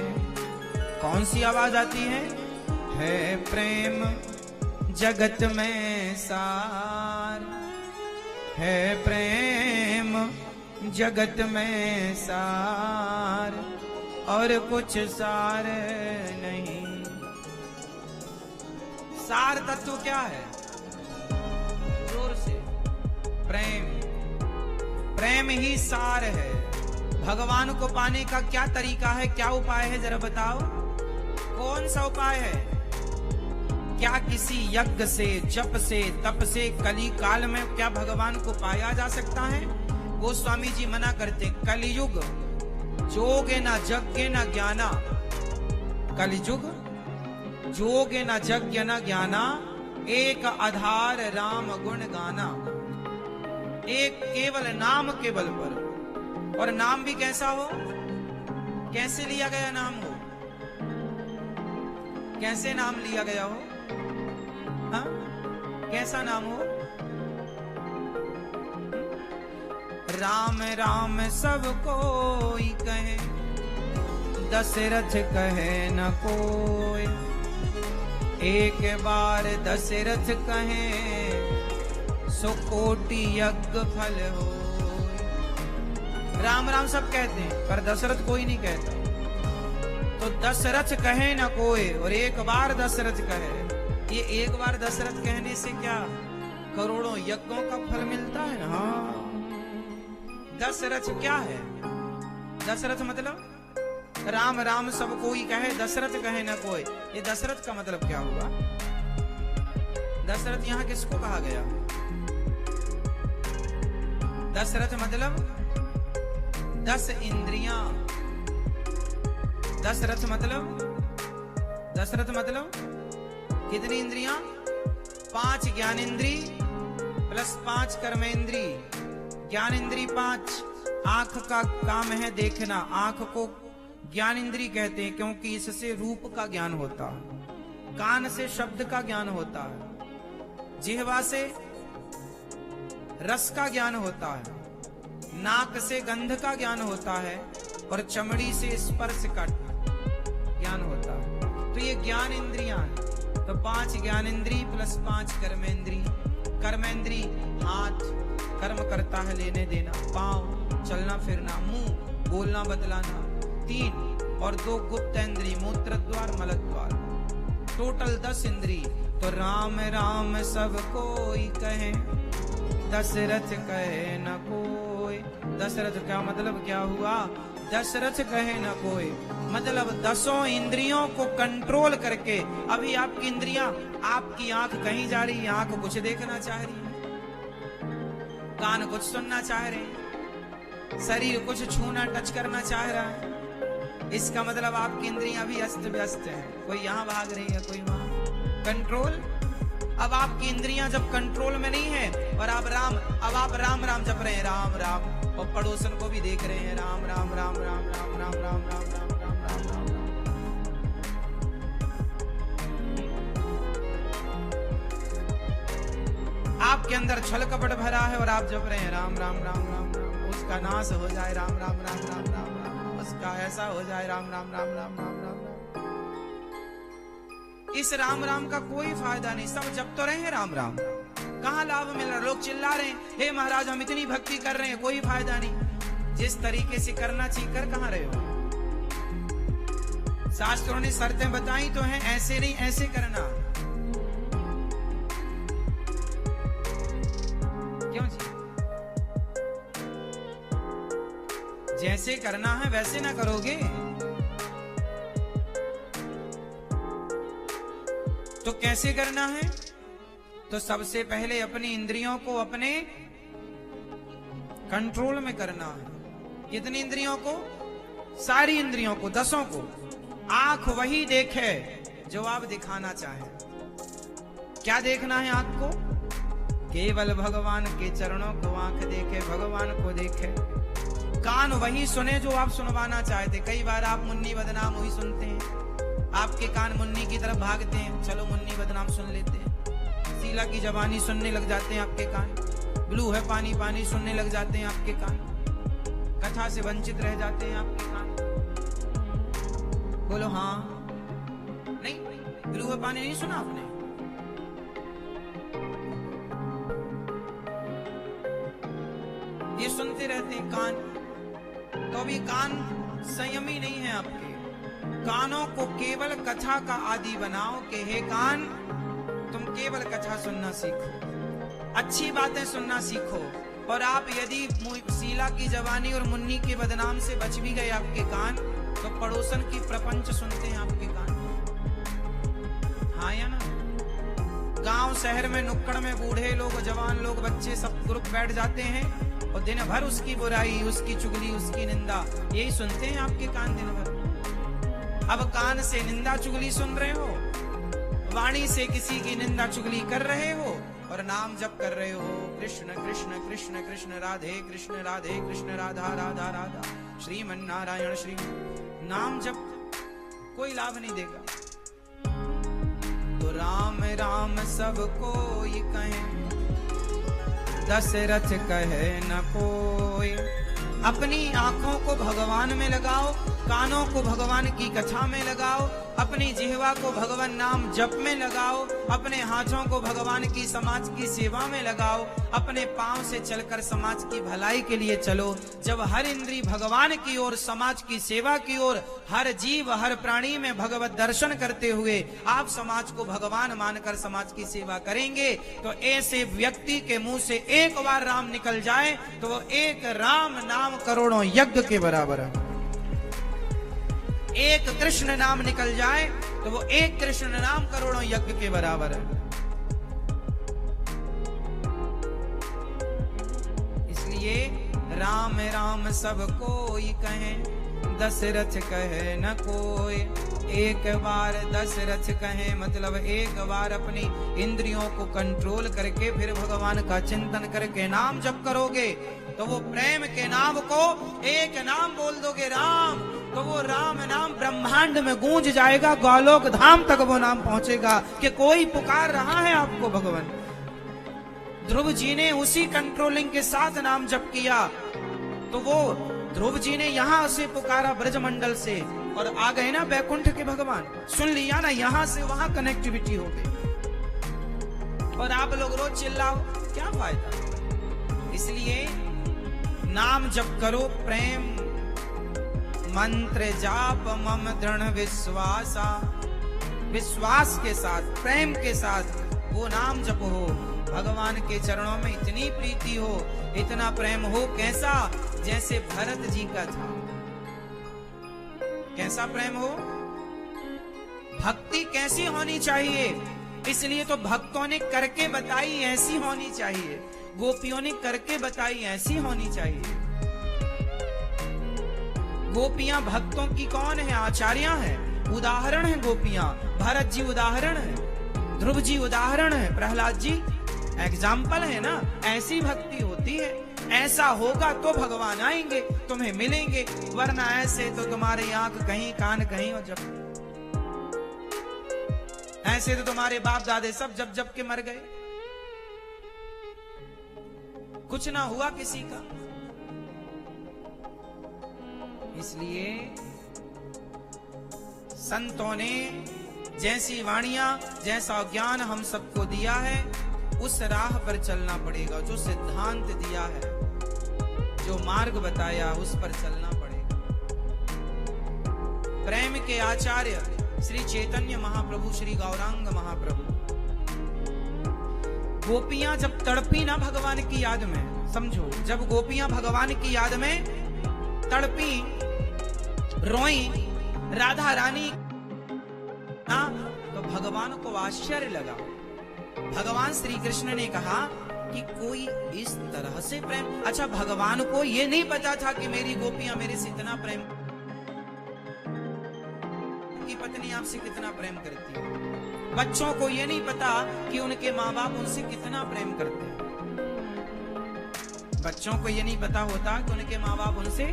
कौन सी आवाज आती है प्रेम जगत में सार, है प्रेम जगत में सार, और कुछ सार नहीं। सार तत्व क्या है? जोर से, प्रेम ही सार है। भगवान को पाने का क्या तरीका है, क्या उपाय है, जरा बताओ। कौन सा उपाय है? क्या किसी यज्ञ से, जप से, तप से कली काल में क्या भगवान को पाया जा सकता है? वो स्वामी जी मना करते, कलियुग जोगे न यज्ञ न ज्ञाना, कलियुग जोगे न यज्ञ न ज्ञाना, एक आधार राम गुण गाना। एक केवल नाम के बल पर, और नाम भी कैसा हो, कैसे लिया गया नाम हो, कैसे नाम लिया गया हो, हाँ? कैसा नाम हो? राम राम सब कोई कहे, दशरथ कहे न कोई, एक बार दशरथ कहे सो कोटि यज्ञ फल हो। राम राम सब कहते हैं पर दशरथ कोई नहीं कहता। तो दशरथ कहे न कोई और एक बार दशरथ कहे, ये एक बार दशरथ कहने से क्या करोड़ों यज्ञों का फल मिलता है ना। हाँ, दशरथ क्या है? दशरथ मतलब राम राम सब कोई कहे, दशरथ कहे न कोई। ये दशरथ का मतलब क्या हुआ? दशरथ यहाँ किसको कहा गया? दशरथ मतलब 10 इंद्रियां। दशरथ मतलब कितनी इंद्रियां? 5 ज्ञानेंद्री प्लस 5 कर्मेंद्री। ज्ञानेंद्री 5, आंख का काम है देखना, आंख को ज्ञान इंद्री कहते हैं क्योंकि इससे रूप का ज्ञान होता है, कान से शब्द का ज्ञान होता है, जिह्वा से रस का ज्ञान होता है, नाक से गंध का ज्ञान होता है, और चमड़ी से स्पर्श का ज्ञान होता है। तो ये ज्ञान इंद्रियां हैं। तो 5 ज्ञानेंद्री प्लस 5 कर्मेंद्री। कर्मेंद्री हाथ कर्म करता है लेने देना, पांव चलना फिरना, मुंह बोलना बतलाना, 3 और 2 गुप्तेंद्री मूत्र द्वार मल द्वार, टोटल 10 इंद्री। तो राम राम सब कोई कहे, दशरथ कहे न कोई। दशरथ का मतलब क्या हुआ? दशरथ कहे न कोई मतलब 10 इंद्रियों को कंट्रोल करके। अभी आपकी इंद्रियां, आपकी आंख कहीं जा रही है, आंख कुछ देखना चाह रही है, कान कुछ सुनना चाह रहे हैं, शरीर कुछ छूना टच करना चाह रहा है। इसका मतलब आपकी इंद्रियां भी अस्त व्यस्त है, कोई यहाँ भाग रही है, कोई वहां। कंट्रोल अब आपकी इंद्रियां जब कंट्रोल में नहीं है और अब आप राम राम जप रहे हैं, राम राम, और पड़ोसन को भी देख रहे हैं, राम राम राम राम राम राम राम राम राम राम राम राम। आपके अंदर छल कपट भरा है और आप जप रहे हैं राम राम राम राम राम, उसका नाश हो जाए, राम राम राम राम राम राम, उसका ऐसा हो जाए, राम राम राम राम राम राम राम। इस राम राम का कोई फायदा नहीं, सब जप तो रहे हैं राम राम, कहाँ लाभ मिल रहा? लोग चिल्ला रहे हैं, हे महाराज हम इतनी भक्ति कर रहे हैं, कोई फायदा नहीं। जिस तरीके से करना चाहिए कर कहाँ रहे हो? शास्त्रों ने शर्तें बताई तो हैं, ऐसे नहीं ऐसे करना। क्यों जी? जैसे करना है वैसे ना करोगे तो कैसे करना है? तो सबसे पहले अपनी इंद्रियों को अपने कंट्रोल में करना है। कितनी इंद्रियों को? सारी इंद्रियों को, 10 को। आंख वही देखे जो आप दिखाना चाहें। क्या देखना है आंख को? केवल भगवान के चरणों को आंख देखे, भगवान को देखे। कान वही सुने जो आप सुनवाना चाहते। कई बार आप मुन्नी बदनाम वही सुनते हैं, आपके कान मुन्नी की तरफ भागते हैं, चलो मुन्नी बदनाम सुन लेते हैं। शीला की जवानी सुनने लग जाते हैं आपके कान, ब्लू है पानी पानी सुनने लग जाते हैं आपके कान, कथा से वंचित रह जाते हैं आपके कान। बोलो हाँ नहीं? ब्लू है पानी नहीं सुना आपने? ये सुनते रहते हैं कान, तो अभी कान संयमी नहीं है आपके। कानों को केवल कथा का आदि बनाओ कि हे कान तुम केवल कथा सुनना सीखो, अच्छी बातें सुनना सीखो। और आप यदि शीला की जवानी और मुन्नी के बदनाम से बच भी गए आपके कान, तो पड़ोसन की प्रपंच सुनते हैं आपके कान। हाँ या ना? गांव शहर में नुक्कड़ में बूढ़े लोग, जवान लोग, बच्चे सब ग्रुप बैठ जाते हैं और दिन भर उसकी बुराई, उसकी चुगली, उसकी निंदा यही सुनते हैं आपके कान दिन भर। अब कान से निंदा चुगली सुन रहे हो, वाणी से किसी की निंदा चुगली कर रहे हो और नाम जप कर रहे हो, कृष्ण कृष्ण कृष्ण कृष्ण राधे कृष्ण राधे कृष्ण राधा राधा राधा श्रीमन नारायण श्री। नाम जप कोई लाभ नहीं देगा। तो राम राम सब कोई कहे, दशरथ कहे न कोई। अपनी आंखों को भगवान में लगाओ, कानों को भगवान की कथा में लगाओ, अपनी जिह्वा को भगवान नाम जप में लगाओ, अपने हाथों को भगवान की समाज की सेवा में लगाओ, अपने पांव से चलकर समाज की भलाई के लिए चलो। जब हर इंद्री भगवान की ओर, समाज की सेवा की ओर, हर जीव हर प्राणी में भगवत दर्शन करते हुए आप समाज को भगवान मानकर समाज की सेवा करेंगे, तो ऐसे व्यक्ति के मुंह से एक बार राम निकल जाए तो वो एक राम नाम करोड़ों यज्ञ के बराबर है। एक कृष्ण नाम निकल जाए तो वो एक कृष्ण नाम करोड़ों यज्ञ के बराबर है। इसलिए राम राम सब कोई कहे, दशरथ कहे न कोई। एक बार दशरथ कहे मतलब एक बार अपनी इंद्रियों को कंट्रोल करके फिर भगवान का चिंतन करके नाम जप करोगे तो वो प्रेम के नाम को एक नाम बोल दोगे राम, तो वो राम नाम ब्रह्मांड में गूंज जाएगा, गोलोक धाम तक वो नाम पहुंचेगा कि कोई पुकार रहा है आपको भगवान। ध्रुव जी ने उसी कंट्रोलिंग के साथ नाम जप किया, तो वो ध्रुव जी ने यहां से पुकारा ब्रजमंडल से और आ गए ना बैकुंठ के भगवान। सुन लिया ना, यहां से वहां कनेक्टिविटी हो गई। और आप लोग रोज चिल्लाओ, क्या फायदा? इसलिए नाम जप करो, प्रेम मंत्र जाप मम दृढ़ विश्वासा, विश्वास के साथ, प्रेम के साथ वो नाम जप हो। भगवान के चरणों में इतनी प्रीति हो, इतना प्रेम हो, कैसा? जैसे भरत जी का था। कैसा प्रेम हो? भक्ति कैसी होनी चाहिए? इसलिए तो भक्तों ने करके बताई ऐसी होनी चाहिए, गोपियों ने करके बताई ऐसी होनी चाहिए। गोपियां भक्तों की कौन है? आचार्य है, उदाहरण है गोपियां। भरत जी उदाहरण है, ध्रुव जी उदाहरण है, प्रहलाद जी एग्जाम्पल है ना। ऐसी भक्ति होती है, ऐसा होगा तो भगवान आएंगे, तुम्हें मिलेंगे, वरना ऐसे तो तुम्हारी आंख कहीं कान कहीं। और जब ऐसे तो तुम्हारे बाप दादे सब जब जब के मर गए, कुछ ना हुआ किसी का। इसलिए संतों ने जैसी वाणियां, जैसा ज्ञान हम सबको दिया है, उस राह पर चलना पड़ेगा। जो सिद्धांत दिया है, जो मार्ग बताया, उस पर चलना पड़ेगा। प्रेम के आचार्य श्री चैतन्य महाप्रभु, श्री गौरांग महाप्रभु, गोपियां जब तड़पी ना भगवान की याद में, समझो, जब गोपियां भगवान की याद में तड़पी, रोई, राधा रानी ना, तो भगवान को आश्चर्य लगा। भगवान श्री कृष्ण ने कहा कि कोई इस तरह से प्रेम। अच्छा, भगवान को ये नहीं पता था कि मेरी गोपियां मेरे से इतना प्रेम, की पत्नी आपसे कितना प्रेम करती है। बच्चों को ये नहीं पता कि उनके माँ बाप उनसे कितना प्रेम करते हैं। बच्चों को ये नहीं पता होता कि उनके माँ बाप उनसे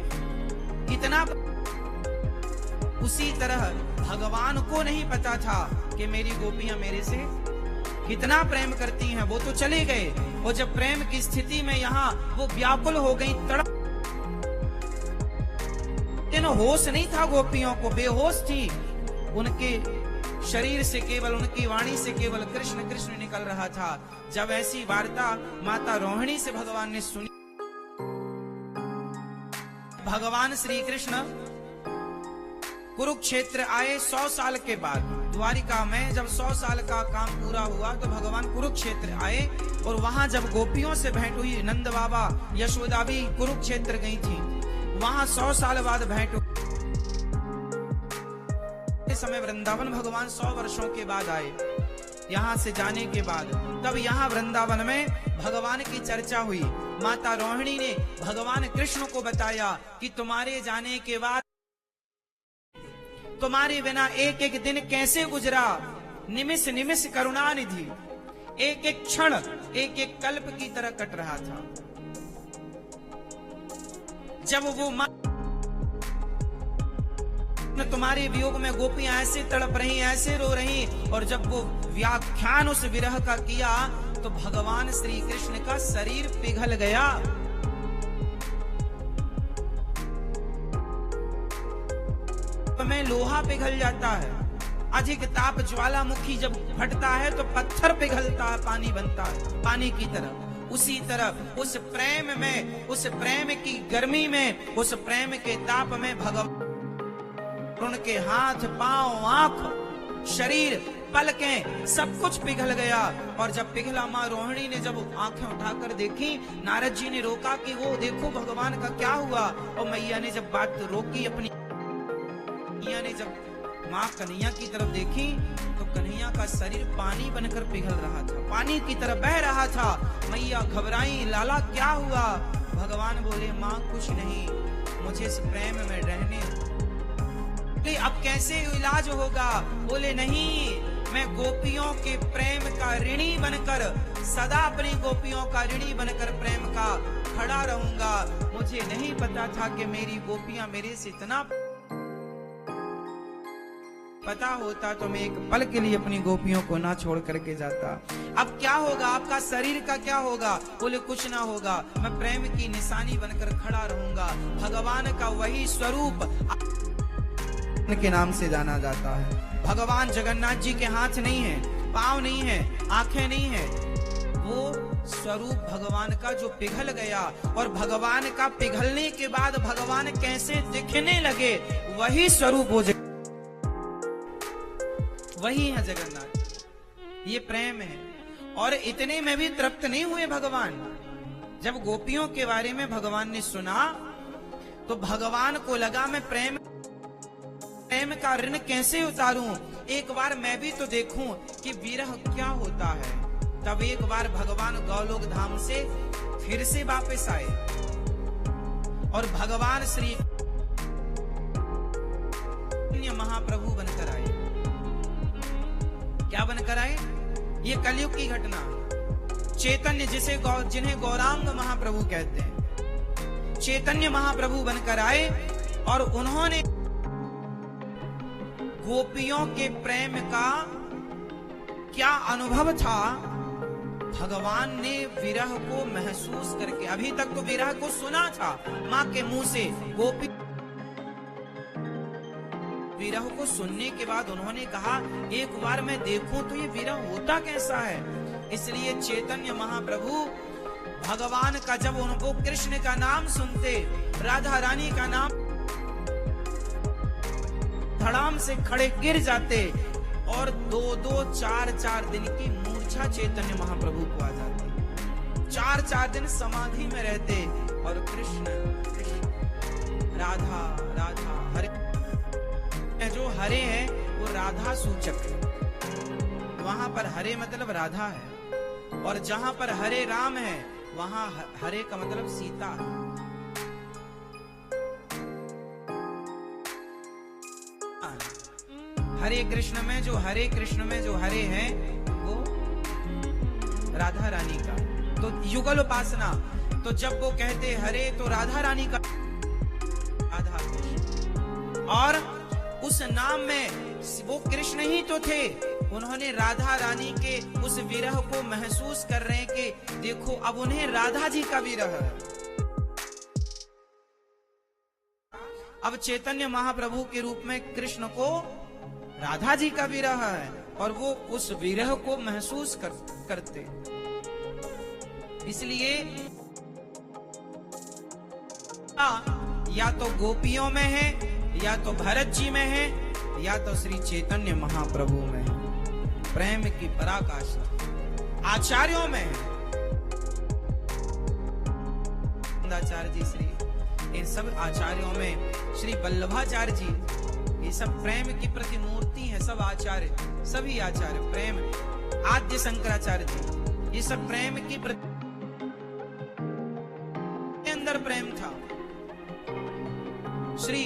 कितना। उसी तरह भगवान को नहीं पता था कि मेरी गोपियां मेरे से कितना प्रेम करती हैं। वो तो चले गए, और जब प्रेम की स्थिति में यहाँ वो व्याकुल हो गई, तड़प, होश नहीं था गोपियों को, बेहोश थी। उनके शरीर से केवल, उनकी वाणी से केवल कृष्ण कृष्ण निकल रहा था। जब ऐसी वार्ता माता रोहिणी से भगवान ने सुनी, भगवान श्री कृष्ण कुरुक्षेत्र आए 100 साल के बाद। द्वारिका में जब 100 साल का काम पूरा हुआ तो भगवान कुरुक्षेत्र आए, और वहां जब गोपियों से भेंट हुई, नंद बाबा यशोदा भी कुरुक्षेत्र गई थी, वहां 100 साल बाद भेंट हुई। इस समय वृंदावन भगवान 100 वर्षों के बाद आए। यहाँ से जाने के बाद तब यहाँ वृंदावन में भगवान की चर्चा हुई। माता रोहिणी ने भगवान कृष्ण को बताया कि तुम्हारे जाने के बाद तुम्हारे बिना एक एक दिन कैसे गुजरा, निमिष निमिष करुणा निधि, एक एक क्षण एक एक कल्प की तरह कट रहा था। जब वो तुम्हारे वियोग में गोपियां ऐसे तड़प रही, ऐसे रो रही, और जब वो व्याख्यान उस विरह का किया तो भगवान श्री कृष्ण का शरीर पिघल गया। में लोहा पिघल जाता है, अधिक ताप ज्वालामुखी जब फटता है तो पत्थर पिघलता है, पानी बनता है, पानी की तरह। उसी तरह उस प्रेम में, उस प्रेम की गर्मी में, उस प्रेम के ताप में भगवान, उनके हाथ, पांव, आंख, शरीर, पलकें, सब कुछ पिघल गया। और जब पिघला, माँ रोहिणी ने जब आंखें उठाकर देखी, नारद जी ने रोका कि वो देखो भगवान का क्या हुआ। और मैया ने जब बात रोकी, अपनी मैया ने जब माँ कन्हैया की तरफ देखी तो कन्हैया का शरीर पानी बनकर पिघल रहा था, पानी की तरफ बह रहा था। मैया घबराई, लाला क्या हुआ? भगवान बोले, माँ कुछ नहीं, मुझे इस प्रेम में रहने, अब कैसे इलाज होगा? बोले नहीं, मैं गोपियों के प्रेम का ऋणी बनकर, सदा अपनी गोपियों का ऋणी बनकर प्रेम का खड़ा रहूंगा। मुझे नहीं पता था कि मेरी गोपियां मेरे से इतना, पता होता तो मैं एक पल के लिए अपनी गोपियों को ना छोड़ करके जाता। अब क्या होगा? आपका शरीर का क्या होगा? बोले कुछ ना होगा, मैं प्रेम की निशानी बनकर खड़ा रहूंगा। भगवान का वही स्वरूप के नाम से जाना जाता है। भगवान जगन्नाथ जी के हाथ नहीं है, पांव नहीं है, आंखें नहीं है, वो स्वरूप भगवान का जो पिघल गया। और भगवान का पिघलने के बाद भगवान कैसे दिखने लगे, वही स्वरूप हो, वही है जगन्नाथ। ये प्रेम है। और इतने में भी तृप्त नहीं हुए भगवान। जब गोपियों के बारे में भगवान ने सुना तो भगवान को लगा मैं प्रेम का ऋण कैसे उतारूं, एक बार मैं भी तो देखूं कि विरह क्या होता है। तब एक बार भगवान गौलोक धाम से फिर से वापस आए और भगवान श्री महाप्रभु बनकर आए। क्या बनकर आए? ये कलयुग की घटना। चैतन्य जिन्हें गौरांग महाप्रभु कहते हैं, चैतन्य महाप्रभु बनकर आए और उन्होंने गोपियों के प्रेम का क्या अनुभव था, भगवान ने विरह को महसूस करके, अभी तक तो विरह को सुना था मां के मुंह से, गोपी विरह को सुनने के बाद उन्होंने कहा एक बार मैं देखूं तो ये विरह होता कैसा है। इसलिए चैतन्य महाप्रभु भगवान का, जब उनको कृष्ण का नाम सुनते, राधा रानी का नाम, धड़ाम से खड़े गिर जाते और 2-2, 4-4 दिन की मूर्छा चैतन्य महाप्रभु को आ जाती। 4-4 दिन समाधि में रहते और कृष्ण कृष्ण, राधा राधा, हरे। जो हरे है वो राधा सूचक है, वहां पर हरे मतलब राधा है, और जहां पर हरे राम है वहां हरे का मतलब सीता है। हरे कृष्ण में जो हरे हैं वो राधा रानी का। तो युगल उपासना, तो जब वो कहते हरे तो राधा रानी का, राधा कृष्ण, और उस नाम में वो कृष्ण ही तो थे। उन्होंने राधा रानी के उस विरह को महसूस कर रहे हैं कि देखो अब उन्हें राधा जी का विरह है। अब चैतन्य महाप्रभु के रूप में कृष्ण को राधा जी का विरह है और वो उस विरह को महसूस करते। इसलिए या तो गोपियों में है, या तो भरत जी में है, या तो श्री चैतन्य महाप्रभु में है। प्रेम की पराकाष्ठा आचार्यों में है। आचार्य जी, श्री इन सब आचार्यों में श्री वल्लभाचार्य जी, ये सब प्रेम की प्रतिमूर्ति है। सब आचार्य, सभी आचार्य प्रेम, आद्य शंकराचार्य जी, ये सब प्रेम की अंदर प्रेम था। श्री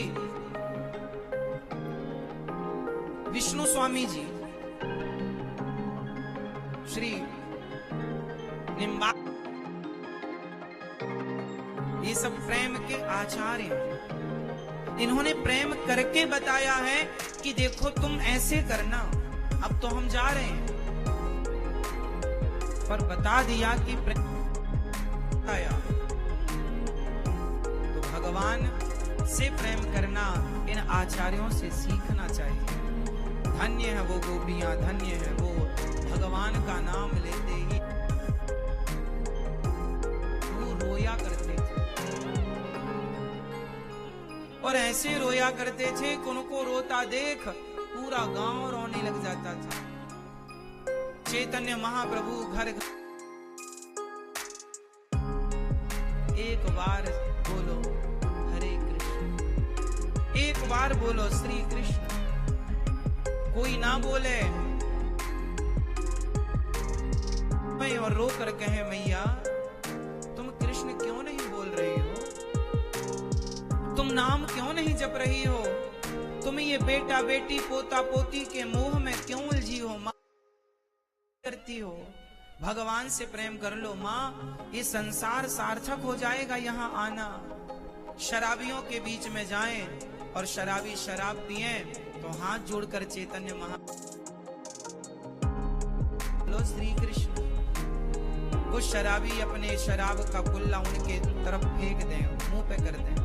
विष्णु स्वामी जी, श्री निम्बा, ये सब प्रेम के आचार्य हैं। इन्होंने प्रेम करके बताया है कि देखो तुम ऐसे करना। अब तो हम जा रहे हैं, पर बता दिया कि प्रेम आया। तो भगवान से प्रेम करना इन आचार्यों से सीखना चाहिए। धन्य है वो गोपियां, धन्य है वो भगवान का नाम लेते ही वो रोया करते थे, और ऐसे रोया करते थे कि उनको रोता देख पूरा गांव रोने लग जाता था। चैतन्य महाप्रभु घर एक बार बोलो हरे कृष्ण, एक बार बोलो श्री कृष्ण, कोई ना बोले और रो कर कहे मैया तुम कृष्ण क्यों नहीं बोल रही हो, तुम नाम क्यों नहीं जप रही हो, तुम ये बेटा बेटी पोता पोती के मोह में क्यों उलझी हो, मां करती हो। भगवान से प्रेम कर लो मां, ये संसार सार्थक हो जाएगा। यहाँ आना, शराबियों के बीच में जाएं और शराबी शराब पिए तो हाथ जोड़कर चैतन्य महा लो श्री कृष्ण, वो शराबी अपने शराब का कुल्ला उनके तरफ फेंक दें, मुंह पे कर दें।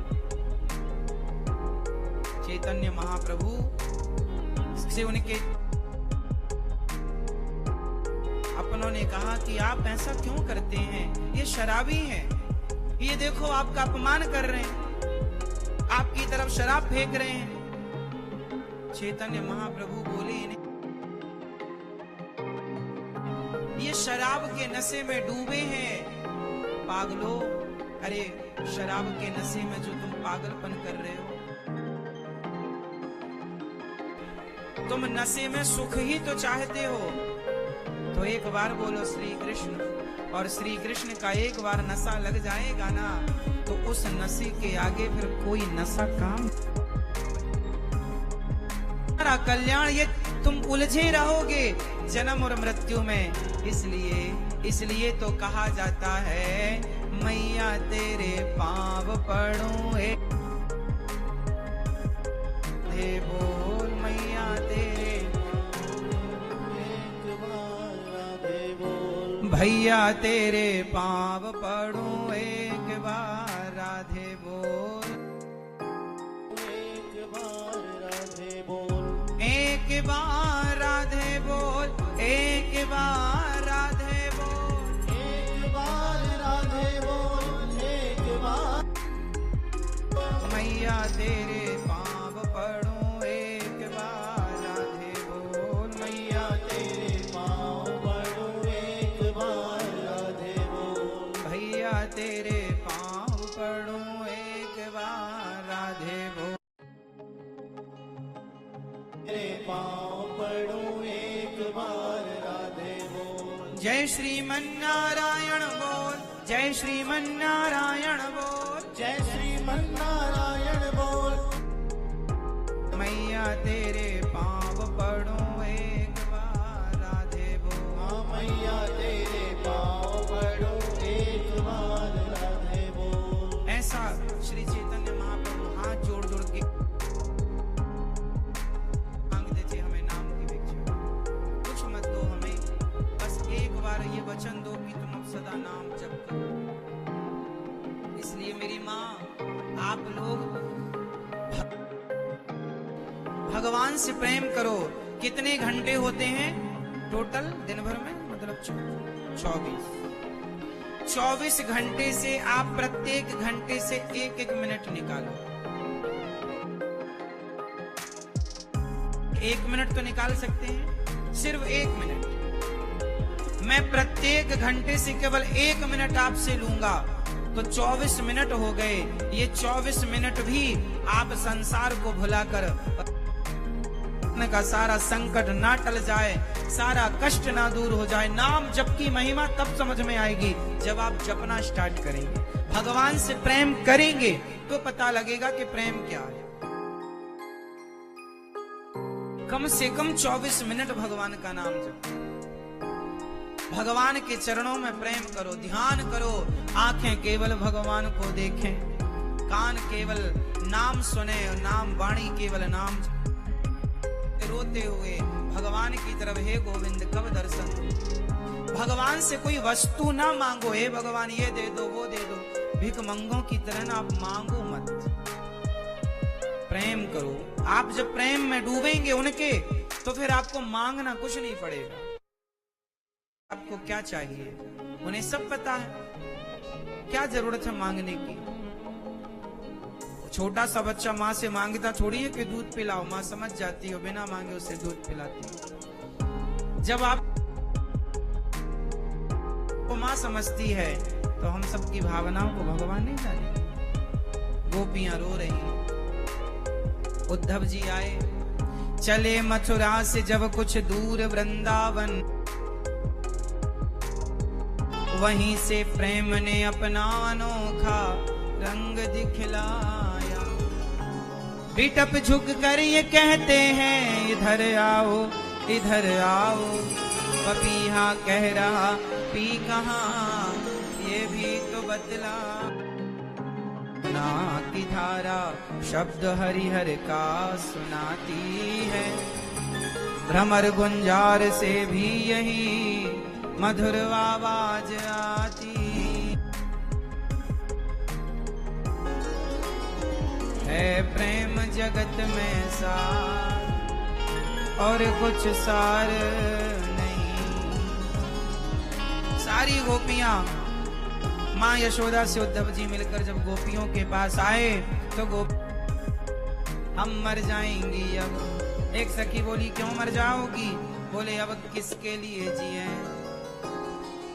चैतन्य महाप्रभु से उनके अपनों ने कहा कि आप ऐसा क्यों करते हैं, ये शराबी हैं, ये देखो आपका अपमान कर रहे हैं, आपकी तरफ शराब फेंक रहे हैं। चैतन्य महाप्रभु बोले ये शराब के नशे में डूबे हैं पागलो, अरे शराब के नशे में जो तुम पागलपन कर रहे हो, तुम नशे में सुख ही तो चाहते हो। तो एक बार बोलो श्री कृष्ण, और श्री कृष्ण का एक बार नशा लग जाएगा ना तो उस नशे के आगे फिर कोई नशा काम तुम्हारा कल्याण, ये तुम उलझे रहोगे जन्म और मृत्यु में। इसलिए तो कहा जाता है मैया तेरे पाँव पड़ूं हे बोल मैया तेरे, भैया तेरे पाँव पड़ूं एक बार राधे बोल, एक बार राधे बोल, एक बार राधे बोल, एक बार राधे बोल, एक बार राधे बोल, एक बार मैया तेरे पाँव पड़ूं एक बार राधे बोल, मैया तेरे पाँव पड़ूं एक बार राधे बोल, भैया तेरे पाँव पड़ूं एक बार राधे बोल, तेरे पाँव पड़ूं एक बार राधे बोल। जय श्रीमन्नारायण बोल, जय श्रीमन्नारायण बोल, जय श्रीमन्नारायण बोल, मैया तेरे पाँव पड़ूं एक बार राधे बोल, मैया तेरे पाँव पड़ूं एक बार राधे बोल। ऐसा श्री चैतन्य महाप्रभु हाथ जोड़ जोड़ के मांगते थे हमें नाम की भिक्षा, कुछ मत दो हमें, बस एक बार ये वचन दो कि तुम अब सदा नाम जप करो। इसलिए मेरी माँ, आप लोग भगवान से प्रेम करो। कितने घंटे होते हैं टोटल दिन भर में? मतलब 24 घंटे से आप प्रत्येक घंटे से एक एक मिनट निकालो। 1 मिनट तो निकाल सकते हैं, सिर्फ 1 मिनट। मैं प्रत्येक घंटे से केवल 1 मिनट आपसे लूंगा तो 24 मिनट हो गए। ये 24 मिनट भी आप संसार को भुलाकर का सारा संकट ना टल जाए, सारा कष्ट ना दूर हो जाए। नाम जप की महिमा तब समझ में आएगी जब आप जपना स्टार्ट करेंगे, भगवान से प्रेम करेंगे तो पता लगेगा कि प्रेम क्या है। कम से कम 24 मिनट भगवान का नाम जपो, भगवान के चरणों में प्रेम करो, ध्यान करो। आंखें केवल भगवान को देखें, कान केवल नाम सुने और नाम वाणी केवल नाम, रोते हुए भगवान की तरफ हे गोविंद कब दर्शन। भगवान से कोई वस्तु ना मांगो, हे भगवान ये दे दो वो दे दो, भिख मंगों की तरह ना आप मांगो मत, प्रेम करो। आप जब प्रेम में डूबेंगे उनके तो फिर आपको मांगना कुछ नहीं पड़ेगा। आपको क्या चाहिए उन्हें सब पता है, क्या जरूरत है मांगने की। छोटा सा बच्चा माँ से मांगता थोड़ी है कि दूध पिलाओ, माँ समझ जाती है, बिना मांगे उसे दूध पिलाती है। जब आप को माँ समझती है तो हम सबकी भावनाओं को भगवान नहीं जाने। गोपियां रो रही हैं। उद्धव जी आए, चले मथुरा से जब कुछ दूर वृंदावन, वहीं से प्रेम ने अपना अनोखा रंग दिखलाया। बिटप झुक कर ये कहते हैं इधर आओ इधर आओ, पपीहा कह रहा पी कहाँ ये भी तो बतला। ना की धारा शब्द हरिहर का सुनाती है, भ्रमर गुंजार से भी यही मधुर आवाज आती है। प्रेम जगत में सार और कुछ सार नहीं। सारी गोपियां माँ यशोदा से उद्धव जी मिलकर जब गोपियों के पास आए तो हम मर जाएंगी अब। एक सखी बोली क्यों मर जाओगी? बोले अब किसके लिए जिए,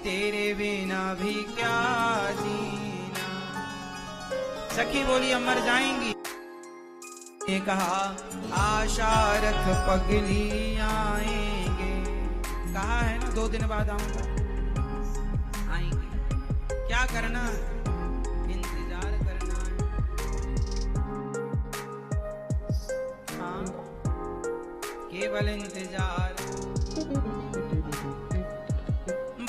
तेरे बिना भी क्या जीना। सखी बोली हम मर जाएंगी। ने कहा आशा रख पगली आएंगे, कहा है ना 2 दिन बाद आऊंगा, आएंगे। क्या करना? इंतजार करना है। हाँ केवल इंतजार।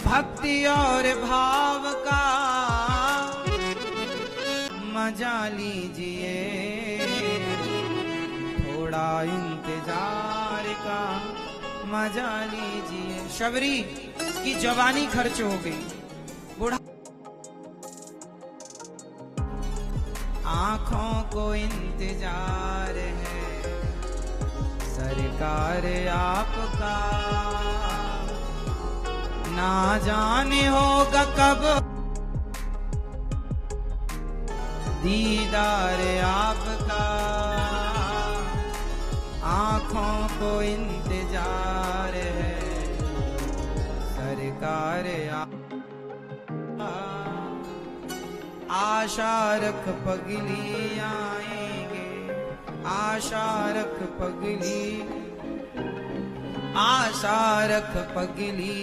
भक्ति और भाव का मजा लीजिए, थोड़ा इंतजार का मजा लीजिए। शबरी की जवानी खर्च हो गई, बूढ़ा आंखों को इंतजार है सरकार आपका, ना जाने होगा कब दीदार आपका। आंखों को इंतजार है सरकार आपका। आशा रख पगली आएंगे, आशा रख पगली, आशा रख पगली,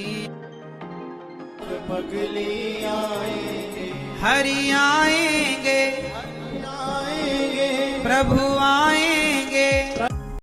पगली आएंगे, हरि आएंगे, आएंगे, प्रभु आएंगे,